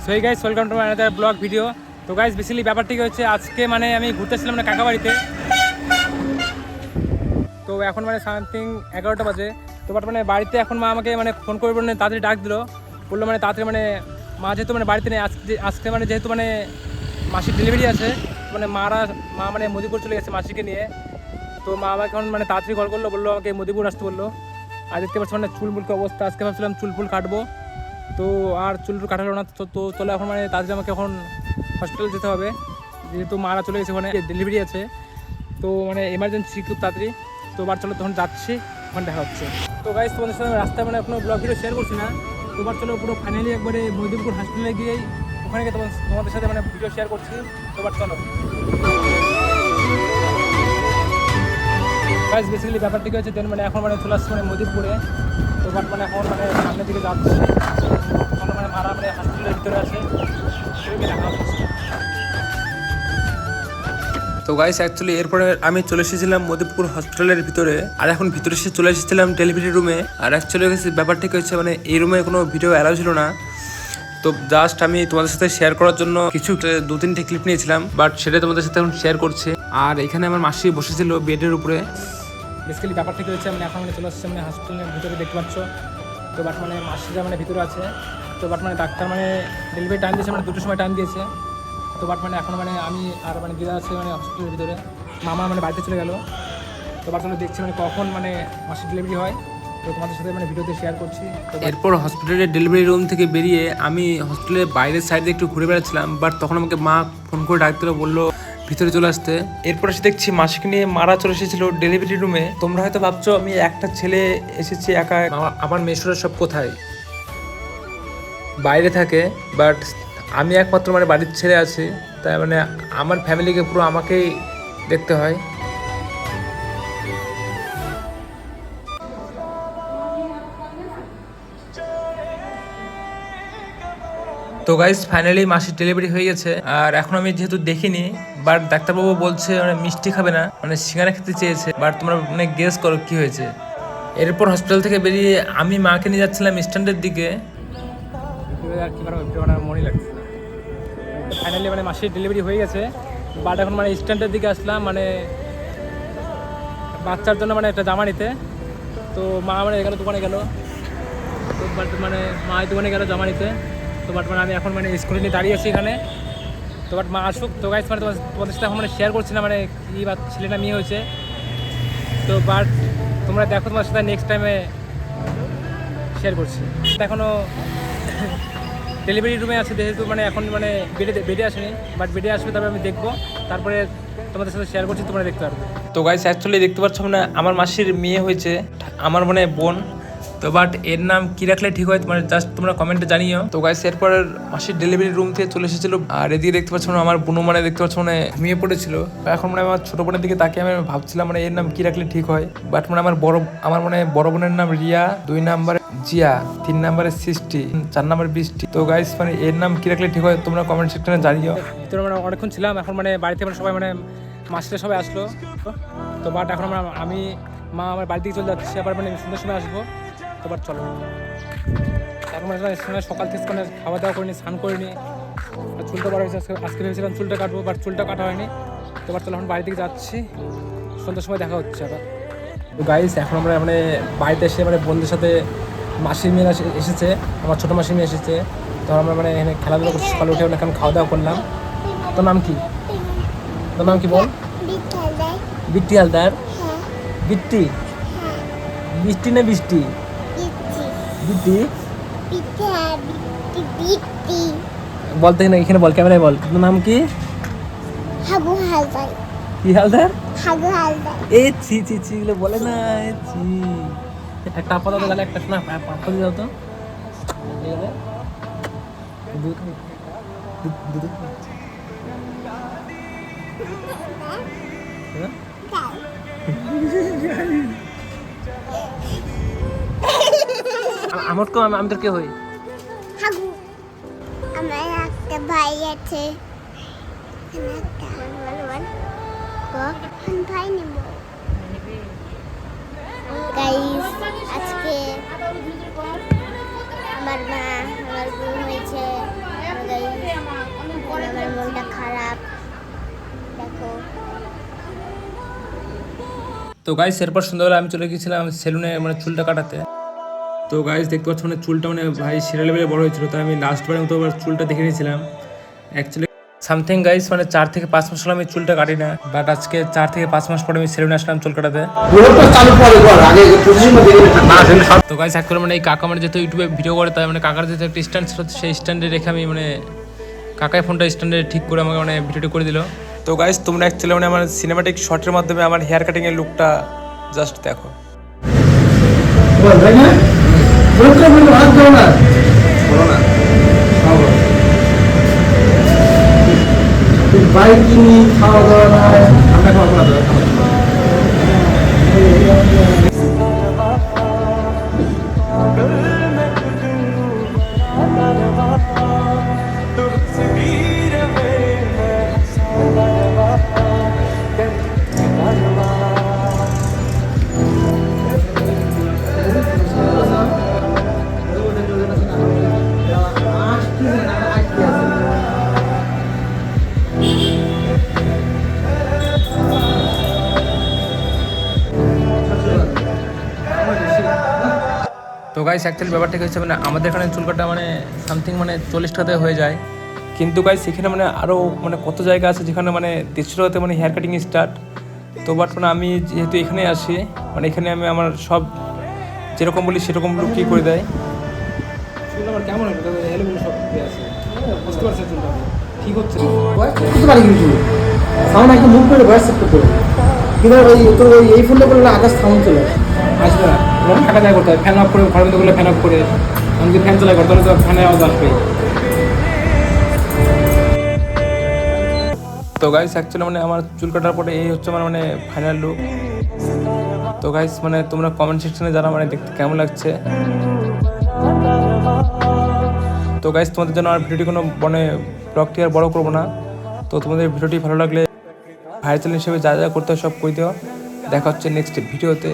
So এই guys welcome to my another blog video. তো guys basically ব্যাপারটি হচ্ছে আজকে মানে আমি ঘুরতে এসেছিলাম মানে কাকা বাড়িতে। তো এখন মানে সামথিং 11টা বাজে। তো বাট মানে বাড়িতে এখন মা আমাকে মানে ফোন করে বললেন তাড়াতাড়ি ডাক দিল, বললো মানে তাড়াতাড়ি মানে মা যেহেতু মানে বাড়িতে নেই আজকে মানে যেহেতু মানে মাসির ডেলিভারি আছে, মানে মা মানে মদিপুর চলে গেছে মাসিকে নিয়ে। তো মা আমাকে এখন মানে তাড়াতাড়ি কল করলো, বললো আমাকে মদিপুর আসতে বললো। আর দেখতে পাচ্ছি মানে চুলমুলকে অবস্থা, আজকে ভাবছিলাম চুল কাটবো, তো আর চুল কাটালো না। তো চলো এখন মানে তাড়াতাড়ি আমাকে এখন হসপিটাল যেতে হবে, যেহেতু মারা চলে গেছে, ওখানে ডেলিভারি আছে। তো মানে এমার্জেন্সি খুব তাড়াতাড়ি। তো এবার চলো তখন যাচ্ছি, ওখানে দেখা হচ্ছে। তো গাইস তোমাদের সাথে রাস্তায় মানে কোনো ব্লগ ভিডিও শেয়ার করছি না। তো এবার চলো পুরো ফাইনালি একবারে মহিদুলপুর হসপিটালে গিয়েই ওখানে গিয়ে তোমাদের সাথে মানে ভিডিও শেয়ার করছি। তো এবার চলো গাইস বেসিক্যালি ব্যাপারটি হচ্ছে দেন মানে এখন মানে চলে আসছে মানে মদিপুরে। তো বাট মানে এখন মানে সামনের দিকে যাচ্ছে, মানে মারা মানে হসপিটালের ভিতরে আছে, দেখা হচ্ছে। তো গাইস অ্যাকচুয়ালি এরপরে আমি চলে এসেছিলাম মদিপুর হসপিটালের ভিতরে, আর এখন ভিতরে এসে চলে এসেছিলাম ডেলিভারি রুমে। আর অ্যাকচুয়ালি ব্যাপারটা কি হচ্ছে মানে এই রুমে কোনো ভিডিও অ্যালাউ ছিল না। তো জাস্ট আমি তোমাদের সাথে শেয়ার করার জন্য কিছু 2-3টি ক্লিপ নিয়েছিলাম, বাট সেটা তোমাদের সাথে এখন শেয়ার করছি। আর এখানে আমার মাসি বসেছিল বেডের উপরে। বেসিক্যালি ব্যাপারটা কি হচ্ছে মানে এখন মানে চলে আসছে মানে হসপিটালের ভিতরে দেখতে পাচ্ছ। তো বাট মানে মাসিরা মানে ভিতরে আছে। তো বাট মানে ডাক্তার মানে ডেলিভারি টাইম দিয়েছে, মানে 2টোর সময় টাইম দিয়েছে। তো বাট মানে এখন মানে আমি আর মানে দিদা আছে মানে হসপিটালের ভিতরে, মামা মানে বাড়িতে চলে গেল। তো বাট মানে দেখছি মানে কখন মানে মাসির ডেলিভারি হয়। তো তোমাদের সাথে মানে ভিডিওতে শেয়ার করছি। এরপর হসপিটালের ডেলিভারি রুম থেকে বেরিয়ে আমি হসপিটালের বাইরের সাইডে একটু ঘুরে বেড়াচ্ছিলাম, বাট তখন আমাকে মা ফোন করে ডাকতে বললো ভিতরে চলে আসতে। এরপর এসে দেখছি মাসিকে নিয়ে মারা চলে এসেছিল ডেলিভারি রুমে। তোমরা হয়তো ভাবছো আমি একটা ছেলে এসেছি একা, আমার মেশোরা সব কোথায়, বাইরে থাকে। বাট আমি একমাত্র মানে বাড়ির ছেলে আছি, তাই মানে আমার ফ্যামিলিকে পুরো আমাকেই দেখতে হয়। তো গাইস ফাইনালি মাসির ডেলিভারি হয়ে গেছে। আর এখন আমি যেহেতু দেখিনি, বাট ডাক্তারবাবু বলছে মানে মিষ্টি খাবে না, মানে সিঙ্গারা খেতে চেয়েছে। বাট তোমরা মানে গেস করো কি হয়েছে। এরপর হসপিটাল থেকে বেরিয়ে আমি মাকে নিয়ে যাচ্ছিলাম স্ট্যান্ডের দিকে। আর কি ভিডিও বানানোর মনই লাগছে না। ফাইনালি মানে মাসির ডেলিভারি হয়ে গেছে, বাট এখন মানে স্ট্যান্ডের দিকে আসলাম মানে বাচ্চার জন্য মানে একটা জামা নিতে। তো মা মানে এখানে দোকানে গেল, তো বাট মানে মা দোকানে গেল জামা নিতে। তো বাট মানে আমি এখন মানে স্কুলে নিয়ে দাঁড়িয়ে আছি এখানে। তো বাট মা আসুক। তো গাইস মানে তোমাদের সাথে এখন মানে শেয়ার করছি না মানে কী বা ছেলেটা মেয়ে হয়েছে। তো বাট তোমরা দেখো তোমার সাথে নেক্সট টাইমে শেয়ার করছি। এখনও ডেলিভারি রুমে আছে যেহেতু মানে এখন মানে বেডে আসেনি, বাট বেডে আসবে, তবে আমি দেখবো, তারপরে তোমাদের সাথে শেয়ার করছি, তোমরা দেখতে পারবে। তো গাইস অ্যাকচুয়ালি দেখতে পাচ্ছ মানে আমার মাসির মেয়ে হয়েছে, আমার মানে বোন। তো বাট এর নাম কি রাখলে ঠিক হয় মানে জাস্ট তোমরা কমেন্টে জানিও। তো গাইস এরপর মাসির ডেলিভারি রুম থেকে চলে এসেছিল। আর এদিকে দেখতে পাচ্ছ মানে আমার বোনও মানে দেখতে পাচ্ছ মানে ঘুমিয়ে পড়েছিল। এখন মানে আমার ছোট বোনের দিকে তাকিয়ে আমি ভাবছিলাম মানে এর নাম কি রাখলে ঠিক হয়। বাট মানে আমার মানে বড় বোনের নাম রিয়া, 2 নম্বরে জিয়া, 3 নম্বরে সৃষ্টি, 4 নম্বরে বৃষ্টি। তো গাইস মানে এর নাম কি রাখলে ঠিক হয় তোমরা কমেন্ট সেকশনে জানিও। ভিতরে মানে অনেকক্ষণ ছিলাম, এখন মানে বাড়িতে মানে সবাই মানে মাসিরা সবাই আসলো। তো বাট এখন আমি মা আমার বাড়ি থেকে চলে যাচ্ছি, আবার মানে সন্ধ্যার সময় আসবো। তো বাট চলো এখন মানে সকাল থেকে মানে খাওয়া দাওয়া করিনি, স্নান করিনি, চুলটা বড় হয়েছে। আজকে ভেবেছিলাম চুলটা কাটবো, বাট চুলটা কাটা হয়নি। তো বাট চলো এখন বাড়ি থেকে যাচ্ছি, সন্ধ্যার সময় দেখা হচ্ছে আবার। তো গাইস এখন আমরা মানে বাড়িতে এসে মানে বন্ধুদের সাথে মাসির মেয়ে এসেছে, আমার ছোটো মাসির মেয়ে এসেছে। তো আমরা মানে এখানে খেলাধুলা করছি, সকালে উঠে এখন খাওয়া দাওয়া করলাম। তোর নাম কি? তোর নাম কি বল? বিট্টি হালদার। বিট্টি? বৃষ্টি না বৃষ্টি? বিট্টি বলতে না, এখানে বল, ক্যামেরায় বল। তোর নাম কি? হাগু হালদার। কি হালদার? হাগু হালদার। এ ছি ছি ছি এগুলো বলে না, এ ছি। একটা আপা দাও তো, তাহলে একটা শোনা আপা দিয়ে দাও তো। আমার তো আমি তোর কে হই? হাগু। আমার একটা ভাই আছে। ভাই নেব। গাইস আজকে আমার মা আমার বোন হয়েছে। তো গাইস এরপর সন্ধ্যাবেলা আমি চলে গিয়েছিলাম সেলুনে মানে চুলটা কাটাতে। তো গাইস দেখতে পাচ্ছ মানে চুলটা মানে ভাই সেরা লেভেলে বড় হয়েছিল, তাই আমি লাস্টবারের মতো আবার চুলটা দেখে নিয়েছিলাম। অ্যাকচুয়ালি সামথিং গাইস মানে 4 থেকে 5 মাস হলো আমি চুলটা কাটি না, বাট আজকে 4 থেকে 5 মাস পরে আমি সেলুনে আসলাম চুল কাটাতে। তো গাইস এক করে মানে এই কাকা মানে যেহেতু ইউটিউবে ভিডিও করে, তাই মানে কাকার যেহেতু একটা স্ট্যান্ড ছিল, সেই স্ট্যান্ডে রেখে আমি মানে কাকাই ফোনটা স্ট্যান্ডে ঠিক করে আমাকে মানে ভিডিওটি করে দিল। তো গাইস তোমরা অ্যাকচুয়ালি মানে আমার সিনেমাটিক শটের মাধ্যমে আমার হেয়ার কাটিং এর লুকটা জাস্ট দেখো। বাইক কিনি খাওয়া দাওয়া নাই আমরা খাওয়া দাওয়া তো গাইস অ্যাকচুয়ালি ব্যাপারটা হচ্ছে মানে আমাদের এখানে চুল কাটা মানে সামথিং মানে 40 টাকাতে হয়ে যায়, কিন্তু গাইস সেখানে মানে আরও মানে কত জায়গা আছে যেখানে মানে 150 টাকাতে মানে হেয়ার কাটিং স্টার্ট। তো বাট মানে আমি যেহেতু এখানে আসি, মানে এখানে আমি আমার সব যেরকম বলি সেরকম লুক কি করে দেয়। চুল আমার কেমন হবে দাদা, এলোমেলো সব আছে, বুঝতে পারছেন চুলটা ঠিক হচ্ছে না। বয়স করতে পারি কিন্তু সাউন্ড একটা মুভ করে বয়স সেট করতে পারি, কিন্তু ওই তোর ওই এই ফোনটা করলে আকাশ সাউন্ড চলে আসে। আসবে না, ওরকম থাকা যায় করতে হয়, ফ্যান অফ করে ঘরের মধ্যে করলে ফ্যান অফ করে, আমি যদি ফ্যান চালাই করতে হলে তো ফ্যানের আওয়াজ আসবে। তো গাইস অ্যাকচুয়ালি মানে আমার চুল কাটার পরে এই হচ্ছে আমার মানে ফাইনাল লুক। তো গাইস মানে তোমরা কমেন্ট সেকশনে জানা মানে দেখতে কেমন লাগছে। তো গাইস তোমাদের জন্য আর ভিডিওটি কোনো মানে ব্লগটি আর বড় করবো না। তো তোমাদের ভিডিওটি ভালো লাগলে ভাইরাল চ্যানেল হিসেবে যা যা করতে হয় সব করে দিও। দেখা হচ্ছে নেক্সট ভিডিওতে।